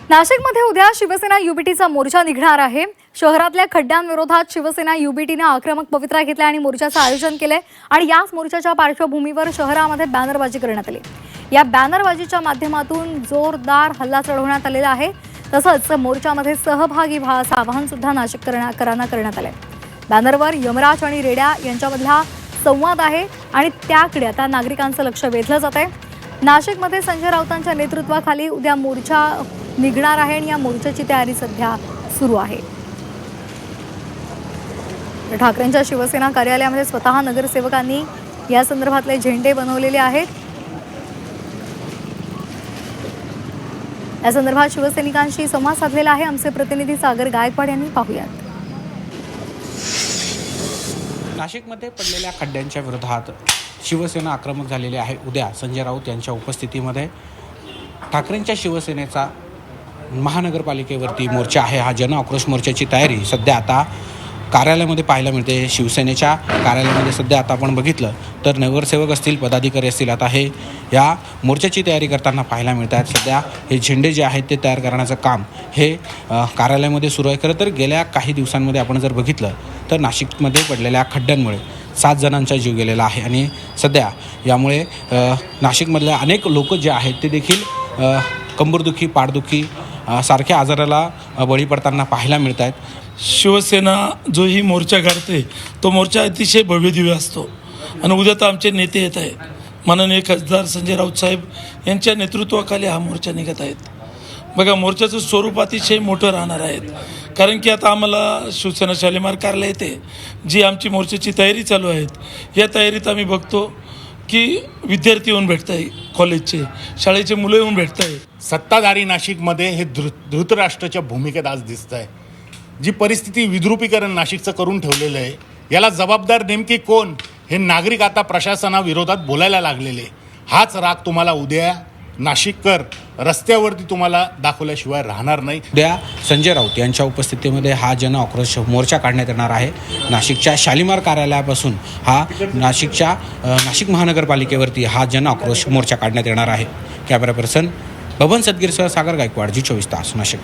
नाशिकमध्ये उद्या शिवसेना युबीटीचा मोर्चा निघणार आहे। शहरातल्या खड्ड्यांविरोधात शिवसेना युबीटीने आक्रमक पवित्रा घेतला आणि मोर्चाचं आयोजन केले आणि याच मोर्चाच्या पार्श्वभूमीवर शहरामध्ये बॅनरबाजी करण्यात आली। या बॅनरबाजीच्या माध्यमातून जोरदार हल्ला चढवण्यात आलेला आहे। तसंच मोर्चामध्ये सहभागी व्हायचं आवाहन सुद्धा नाशिककरांना करण्यात आलंय। बॅनरवर यमराज आणि रेड्या यांच्यामधला संवाद आहे आणि त्याकडे आता नागरिकांचं लक्ष वेधलं जात आहे। नाशिकमध्ये संजय राऊतांच्या नेतृत्वाखाली उद्या मोर्चा निघणार आहे आणि या मोर्चाची तयारी सध्या सुरू आहे। ठाकरेंच्या शिवसेना कार्यालयामध्ये स्वतः नगरसेवकांनी या संदर्भातले झेंडे बनवलेले आहेत। या संदर्भात शिवसैनिकांशी संवाद साधलेला आहे आमचे प्रतिनिधी सागर गायकवाड यांनी। पाहूयात। नाशिकमध्ये पडलेल्या खड्ड्यांच्या विरोधात शिवसेना आक्रमक झालेली आहे। उद्या संजय राऊत यांच्या उपस्थितीमध्ये ठाकरेंच्या शिवसेनेचा महानगरपालिकेवरती मोर्चा आहे। हा जन आक्रोश मोर्चाची तयारी सध्या आता कार्यालयामध्ये पाहायला मिळते। शिवसेनेच्या कार्यालयामध्ये सध्या आता आपण बघितलं तर नगरसेवक असतील, पदाधिकारी असतील, आता हे या मोर्चाची तयारी करताना पाहायला मिळतात। सध्या हे झेंडे जे आहेत ते तयार करण्याचं काम हे कार्यालयामध्ये सुरू आहे। खरं तर गेल्या काही दिवसांमध्ये आपण जर बघितलं तर नाशिकमध्ये पडलेल्या खड्ड्यांमुळे 7 जणांचा जीव गेलेला आहे आणि सध्या यामुळे नाशिकमधल्या अनेक लोक जे आहेत ते देखील कंबरदुखी, पाठदुखी सारख्या आजाराला बळी पडताना पाहायला मिळत आहेत। शिवसेना जो ही मोर्चा काढते तो मोर्चा अतिशय भव्यदिव्य असतो आणि उद्या तर आमचे नेते येत आहेत। माननीय खासदार संजय राऊत साहेब यांच्या नेतृत्वाखाली हा मोर्चा निघत आहेत। बघा, मोर्चाचं स्वरूप अतिशय मोठं राहणार आहे, कारण की आता आम्हाला शिवसेना शालिमार कार्यालय येते जी आमची मोर्चाची तयारी चालू आहेत। या तयारीत आम्ही बघतो की विद्यार्थी येऊन भेटत आहे, कॉलेजचे शाळेचे मुलं येऊन भेटत आहे। सत्ताधारी नाशिकमध्ये हे धृतराष्ट्राच्या भूमिकेत आज दिसत आहे। जी परिस्थिती विद्रुपीकरण नाशिकचं करून ठेवलेलं आहे, याला जबाबदार नेमकी कोण हे नागरिक आता प्रशासनाविरोधात बोलायला लागलेले। हाच राग तुम्हाला उद्या नाशिककर रस्त्यावरती तुम्हाला दाखवल्याशिवाय राहणार नाही। उद्या संजय राऊत यांच्या उपस्थितीमध्ये हा जन आक्रोश मोर्चा काढण्यात येणार आहे। नाशिकच्या शालिमार कार्यालयापासून नाशिक महानगरपालिकेवरती हा जन आक्रोश मोर्चा काढण्यात येणार आहे। कॅमेरा पर्सन बबन सदगीरसह सागर गायकवाड, जी 24 तास, नाशिक।